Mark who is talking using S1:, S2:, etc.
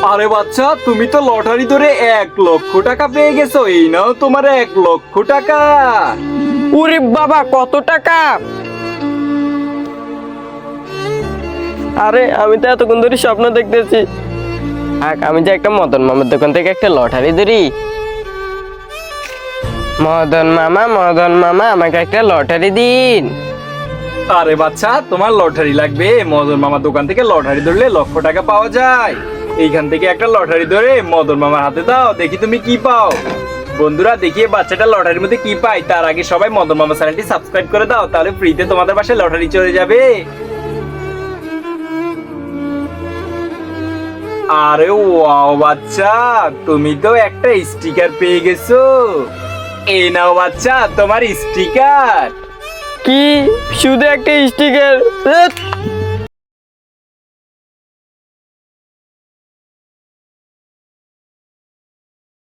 S1: আরে বাচ্চা, তুমি তো লটারি ধরে 1 লক্ষ টাকা পেয়ে গেছো। এই নাও তোমার 1 লক্ষ টাকা।
S2: ওরে বাবা, কত টাকা! আরে আমি তো এতক্ষণ ধরে স্বপ্ন দেখতেছি। আমি যে একটা মদন মামার দোকান থেকে একটা লটারি ধরি। মদন মামা আমাকে একটা লটারি দিন।
S1: আরে বাচ্চা, তোমার লটারি লাগবে? মদন মামার দোকান থেকে লটারি ধরলে 1 লক্ষ টাকা পাওয়া যায়। এইখান থেকে একটা লটারি ধরে মদন মামার হাতে দাও, দেখি তুমি কি পাও। বন্ধুরা, দেখিয়ে বাচ্চাটা লটারির মধ্যে কি পায়। তার আগে সবাই মদন মামা চ্যানেলটি সাবস্ক্রাইব করে দাও, তাহলে ফ্রিতে তোমাদের বাসায় লটারি চলে যাবে। আরে ওয়াও বাচ্চা, তুমি তো একটা স্টিকার পেয়ে গেছো। এই নাও বাচ্চা, তোমার স্টিকার।
S2: কি শুধু একটা স্টিকার?